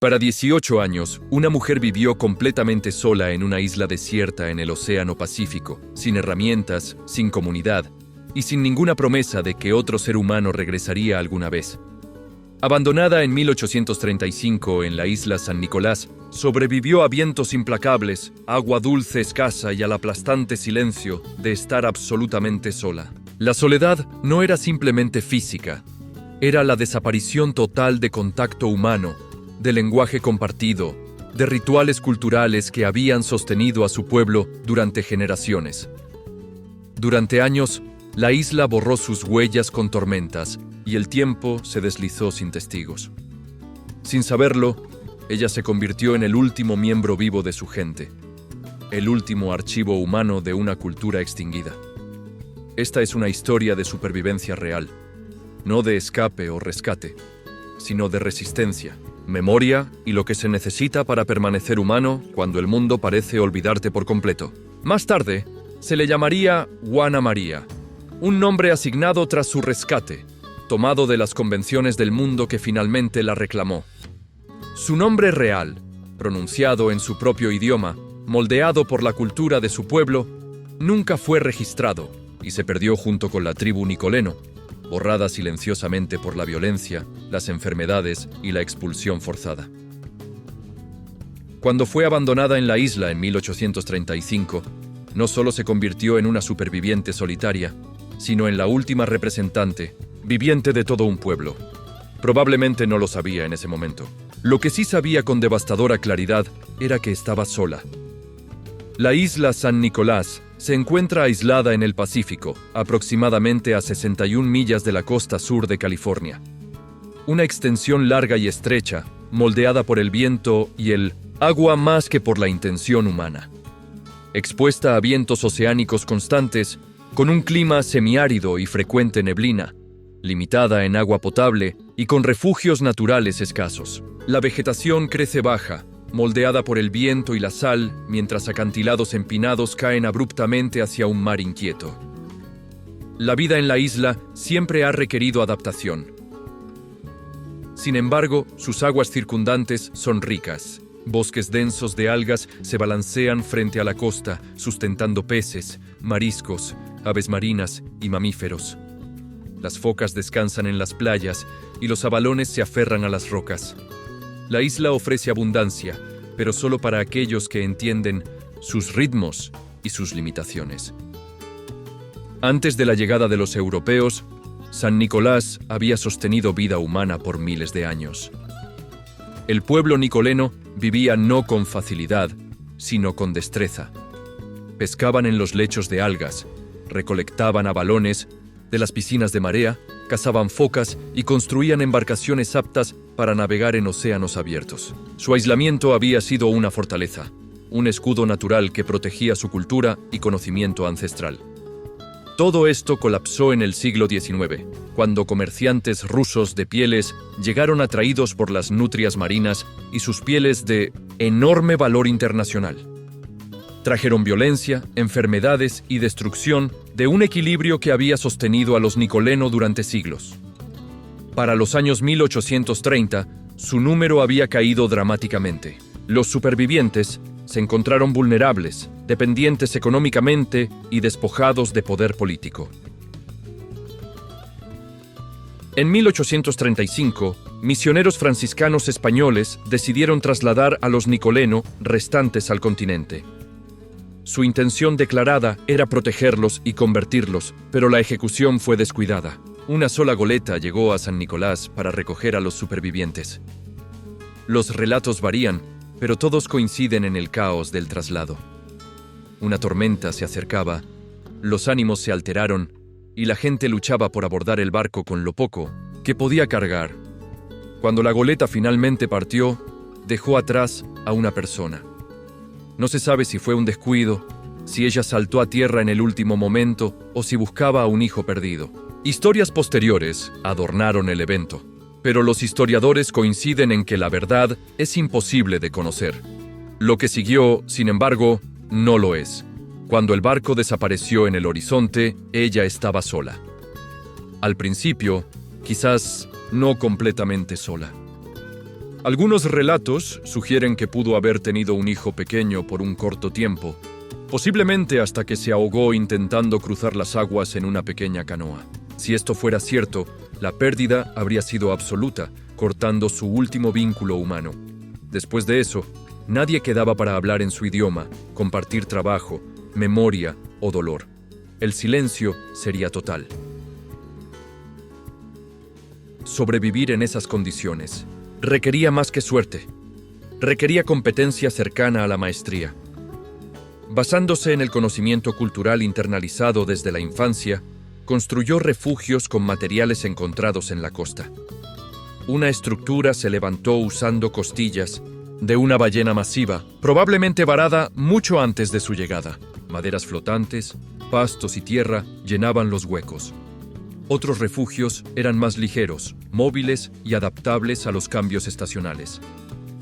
Para 18 años, una mujer vivió completamente sola en una isla desierta en el Océano Pacífico, sin herramientas, sin comunidad y sin ninguna promesa de que otro ser humano regresaría alguna vez. Abandonada en 1835 en la isla San Nicolás, sobrevivió a vientos implacables, agua dulce escasa y al aplastante silencio de estar absolutamente sola. La soledad no era simplemente física, era la desaparición total de contacto humano, de lenguaje compartido, de rituales culturales que habían sostenido a su pueblo durante generaciones. Durante años, la isla borró sus huellas con tormentas y el tiempo se deslizó sin testigos. Sin saberlo, ella se convirtió en el último miembro vivo de su gente, el último archivo humano de una cultura extinguida. Esta es una historia de supervivencia real, no de escape o rescate, sino de resistencia, memoria y lo que se necesita para permanecer humano cuando el mundo parece olvidarte por completo. Más tarde, se le llamaría Juana María, un nombre asignado tras su rescate, tomado de las convenciones del mundo que finalmente la reclamó. Su nombre real, pronunciado en su propio idioma, moldeado por la cultura de su pueblo, nunca fue registrado y se perdió junto con la tribu Nicoleno, borrada silenciosamente por la violencia, las enfermedades y la expulsión forzada. Cuando fue abandonada en la isla en 1835, no solo se convirtió en una superviviente solitaria, sino en la última representante, viviente de todo un pueblo. Probablemente no lo sabía en ese momento. Lo que sí sabía con devastadora claridad era que estaba sola. La isla San Nicolás se encuentra aislada en el Pacífico, aproximadamente a 61 millas de la costa sur de California. Una extensión larga y estrecha, moldeada por el viento y el agua más que por la intención humana. Expuesta a vientos oceánicos constantes, con un clima semiárido y frecuente neblina, limitada en agua potable y con refugios naturales escasos. La vegetación crece baja, moldeada por el viento y la sal, mientras acantilados empinados caen abruptamente hacia un mar inquieto. La vida en la isla siempre ha requerido adaptación. Sin embargo, sus aguas circundantes son ricas. Bosques densos de algas se balancean frente a la costa, sustentando peces, mariscos, aves marinas y mamíferos. Las focas descansan en las playas y los abalones se aferran a las rocas. La isla ofrece abundancia, pero solo para aquellos que entienden sus ritmos y sus limitaciones. Antes de la llegada de los europeos, San Nicolás había sostenido vida humana por miles de años. El pueblo nicoleno vivía no con facilidad, sino con destreza. Pescaban en los lechos de algas, recolectaban abalones de las piscinas de marea, cazaban focas y construían embarcaciones aptas para navegar en océanos abiertos. Su aislamiento había sido una fortaleza, un escudo natural que protegía su cultura y conocimiento ancestral. Todo esto colapsó en el siglo XIX, cuando comerciantes rusos de pieles llegaron atraídos por las nutrias marinas y sus pieles de enorme valor internacional. Trajeron violencia, enfermedades y destrucción de un equilibrio que había sostenido a los nicoleno durante siglos. Para los años 1830, su número había caído dramáticamente. Los supervivientes se encontraron vulnerables, dependientes económicamente y despojados de poder político. En 1835, misioneros franciscanos españoles decidieron trasladar a los nicoleno restantes al continente. Su intención declarada era protegerlos y convertirlos, pero la ejecución fue descuidada. Una sola goleta llegó a San Nicolás para recoger a los supervivientes. Los relatos varían, pero todos coinciden en el caos del traslado. Una tormenta se acercaba, los ánimos se alteraron y la gente luchaba por abordar el barco con lo poco que podía cargar. Cuando la goleta finalmente partió, dejó atrás a una persona. No se sabe si fue un descuido, si ella saltó a tierra en el último momento o si buscaba a un hijo perdido. Historias posteriores adornaron el evento, pero los historiadores coinciden en que la verdad es imposible de conocer. Lo que siguió, sin embargo, no lo es. Cuando el barco desapareció en el horizonte, ella estaba sola. Al principio, quizás no completamente sola. Algunos relatos sugieren que pudo haber tenido un hijo pequeño por un corto tiempo, posiblemente hasta que se ahogó intentando cruzar las aguas en una pequeña canoa. Si esto fuera cierto, la pérdida habría sido absoluta, cortando su último vínculo humano. Después de eso, nadie quedaba para hablar en su idioma, compartir trabajo, memoria o dolor. El silencio sería total. Sobrevivir en esas condiciones requería más que suerte. Requería competencia cercana a la maestría. Basándose en el conocimiento cultural internalizado desde la infancia, construyó refugios con materiales encontrados en la costa. Una estructura se levantó usando costillas de una ballena masiva, probablemente varada mucho antes de su llegada. Maderas flotantes, pastos y tierra llenaban los huecos. Otros refugios eran más ligeros, móviles y adaptables a los cambios estacionales.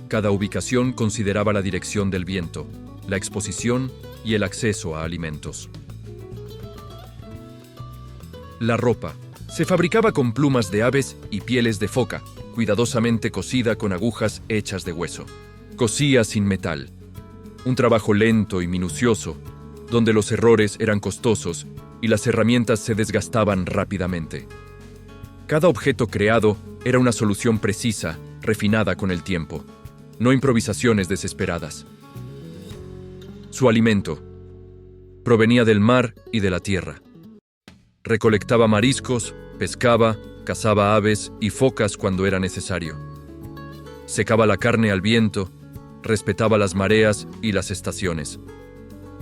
Cada ubicación consideraba la dirección del viento, la exposición y el acceso a alimentos. La ropa se fabricaba con plumas de aves y pieles de foca, cuidadosamente cosida con agujas hechas de hueso. Cosía sin metal. Un trabajo lento y minucioso, donde los errores eran costosos y las herramientas se desgastaban rápidamente. Cada objeto creado era una solución precisa, refinada con el tiempo, no improvisaciones desesperadas. Su alimento provenía del mar y de la tierra. Recolectaba mariscos, pescaba, cazaba aves y focas cuando era necesario. Secaba la carne al viento, respetaba las mareas y las estaciones.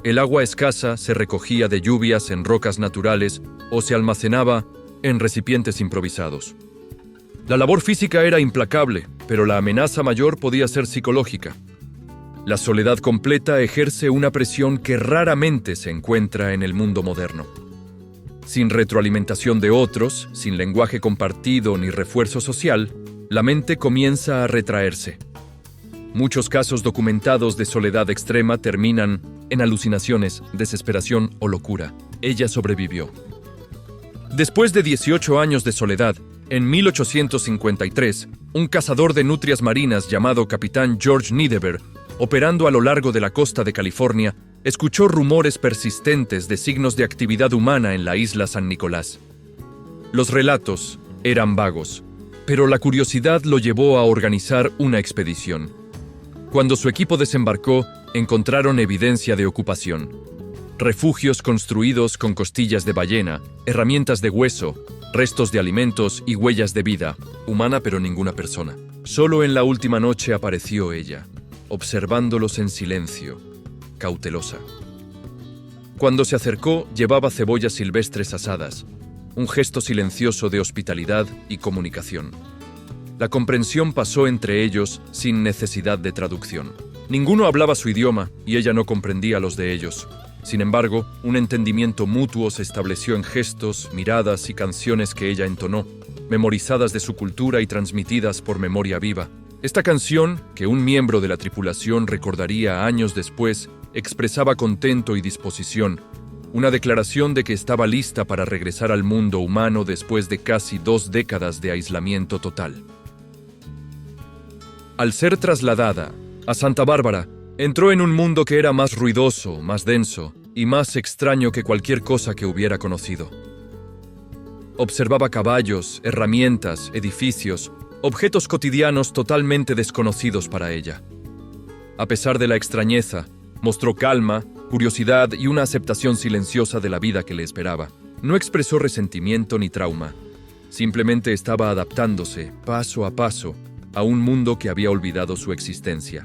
El agua escasa se recogía de lluvias en rocas naturales o se almacenaba en recipientes improvisados. La labor física era implacable, pero la amenaza mayor podía ser psicológica. La soledad completa ejerce una presión que raramente se encuentra en el mundo moderno. Sin retroalimentación de otros, sin lenguaje compartido ni refuerzo social, la mente comienza a retraerse. Muchos casos documentados de soledad extrema terminan en alucinaciones, desesperación o locura. Ella sobrevivió. Después de 18 años de soledad, en 1853, un cazador de nutrias marinas llamado Capitán George Nidever, operando a lo largo de la costa de California, escuchó rumores persistentes de signos de actividad humana en la isla San Nicolás. Los relatos eran vagos, pero la curiosidad lo llevó a organizar una expedición. Cuando su equipo desembarcó, encontraron evidencia de ocupación. Refugios construidos con costillas de ballena, herramientas de hueso, restos de alimentos y huellas de vida, humana pero ninguna persona. Solo en la última noche apareció ella, observándolos en silencio, cautelosa. Cuando se acercó, llevaba cebollas silvestres asadas, un gesto silencioso de hospitalidad y comunicación. La comprensión pasó entre ellos sin necesidad de traducción. Ninguno hablaba su idioma y ella no comprendía los de ellos. Sin embargo, un entendimiento mutuo se estableció en gestos, miradas y canciones que ella entonó, memorizadas de su cultura y transmitidas por memoria viva. Esta canción, que un miembro de la tripulación recordaría años después, expresaba contento y disposición, una declaración de que estaba lista para regresar al mundo humano después de casi 2 décadas de aislamiento total. Al ser trasladada a Santa Bárbara, entró en un mundo que era más ruidoso, más denso y más extraño que cualquier cosa que hubiera conocido. Observaba caballos, herramientas, edificios, objetos cotidianos totalmente desconocidos para ella. A pesar de la extrañeza, mostró calma, curiosidad y una aceptación silenciosa de la vida que le esperaba. No expresó resentimiento ni trauma. Simplemente estaba adaptándose, paso a paso, a un mundo que había olvidado su existencia.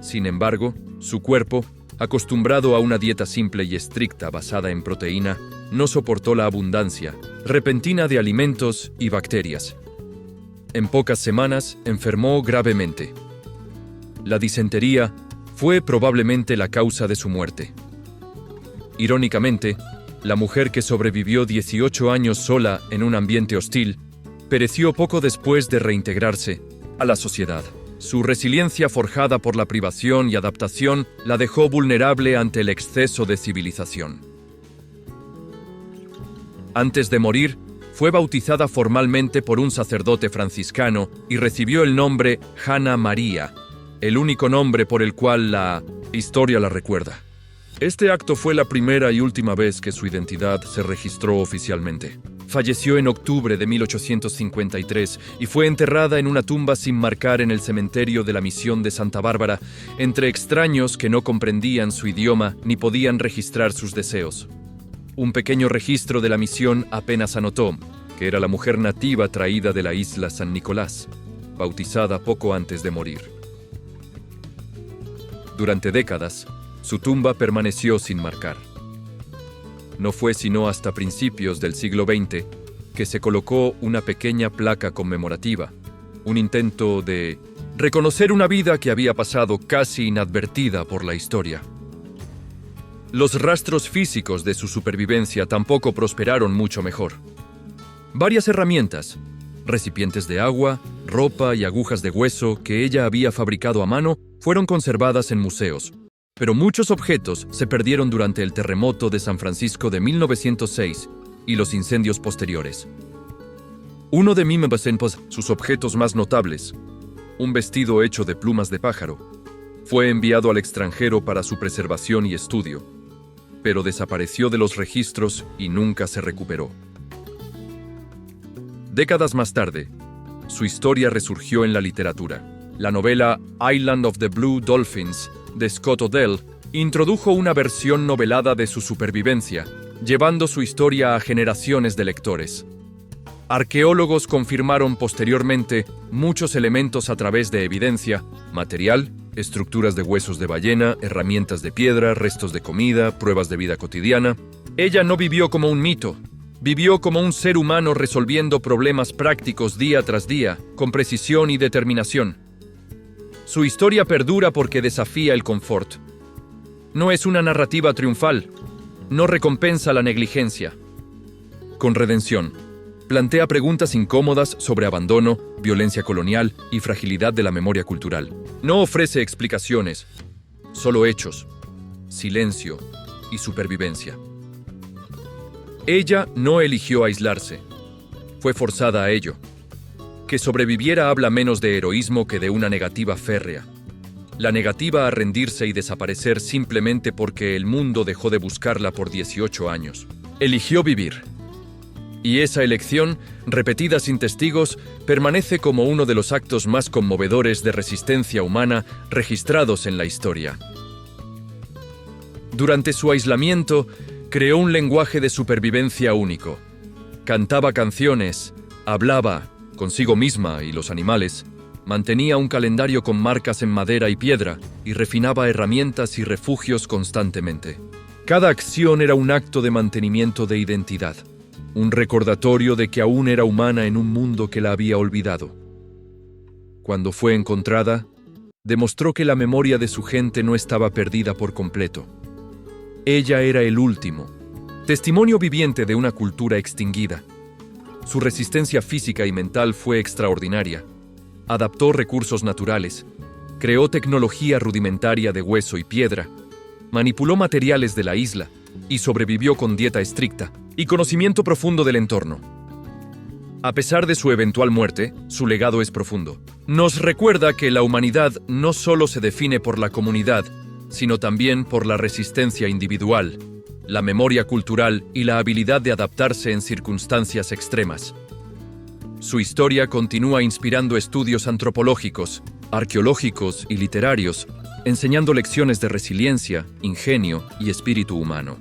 Sin embargo, su cuerpo, acostumbrado a una dieta simple y estricta basada en proteína, no soportó la abundancia repentina de alimentos y bacterias. En pocas semanas enfermó gravemente. La disentería fue probablemente la causa de su muerte. Irónicamente, la mujer que sobrevivió 18 años sola en un ambiente hostil, pereció poco después de reintegrarse a la sociedad. Su resiliencia forjada por la privación y adaptación la dejó vulnerable ante el exceso de civilización. Antes de morir, Fue bautizada formalmente por un sacerdote franciscano y recibió el nombre Hanna Maria, el único nombre por el cual la historia la recuerda. Este acto fue la primera y última vez que su identidad se registró oficialmente. Falleció en octubre de 1853 y fue enterrada en una tumba sin marcar en el cementerio de la Misión de Santa Bárbara, entre extraños que no comprendían su idioma ni podían registrar sus deseos. Un pequeño registro de la misión apenas anotó que era la mujer nativa traída de la isla San Nicolás, bautizada poco antes de morir. Durante décadas, su tumba permaneció sin marcar. No fue sino hasta principios del siglo XX que se colocó una pequeña placa conmemorativa, un intento de reconocer una vida que había pasado casi inadvertida por la historia. Los rastros físicos de su supervivencia tampoco prosperaron mucho mejor. Varias herramientas, recipientes de agua, ropa y agujas de hueso que ella había fabricado a mano fueron conservadas en museos, pero muchos objetos se perdieron durante el terremoto de San Francisco de 1906 y los incendios posteriores. Uno de sus objetos más notables, un vestido hecho de plumas de pájaro, fue enviado al extranjero para su preservación y estudio, pero desapareció de los registros y nunca se recuperó. Décadas más tarde, su historia resurgió en la literatura. La novela Island of the Blue Dolphins de Scott Odell introdujo una versión novelada de su supervivencia, llevando su historia a generaciones de lectores. Arqueólogos confirmaron posteriormente muchos elementos a través de evidencia, material, estructuras de huesos de ballena, herramientas de piedra, restos de comida, pruebas de vida cotidiana. Ella no vivió como un mito, vivió como un ser humano resolviendo problemas prácticos día tras día, con precisión y determinación. Su historia perdura porque desafía el confort. No es una narrativa triunfal, no recompensa la negligencia. Con redención, plantea preguntas incómodas sobre abandono, violencia colonial y fragilidad de la memoria cultural. No ofrece explicaciones, solo hechos, silencio y supervivencia. Ella no eligió aislarse, fue forzada a ello. Que sobreviviera habla menos de heroísmo que de una negativa férrea. La negativa a rendirse y desaparecer simplemente porque el mundo dejó de buscarla por 18 años. Eligió vivir. Y esa elección, repetida sin testigos, permanece como uno de los actos más conmovedores de resistencia humana registrados en la historia. Durante su aislamiento, creó un lenguaje de supervivencia único. Cantaba canciones, hablaba consigo misma y los animales, mantenía un calendario con marcas en madera y piedra y refinaba herramientas y refugios constantemente. Cada acción era un acto de mantenimiento de identidad. Un recordatorio de que aún era humana en un mundo que la había olvidado. Cuando fue encontrada, demostró que la memoria de su gente no estaba perdida por completo. Ella era el último, testimonio viviente de una cultura extinguida. Su resistencia física y mental fue extraordinaria. Adaptó recursos naturales, creó tecnología rudimentaria de hueso y piedra, manipuló materiales de la isla y sobrevivió con dieta estricta y conocimiento profundo del entorno. A pesar de su eventual muerte, su legado es profundo. Nos recuerda que la humanidad no solo se define por la comunidad, sino también por la resistencia individual, la memoria cultural y la habilidad de adaptarse en circunstancias extremas. Su historia continúa inspirando estudios antropológicos, arqueológicos y literarios, enseñando lecciones de resiliencia, ingenio y espíritu humano.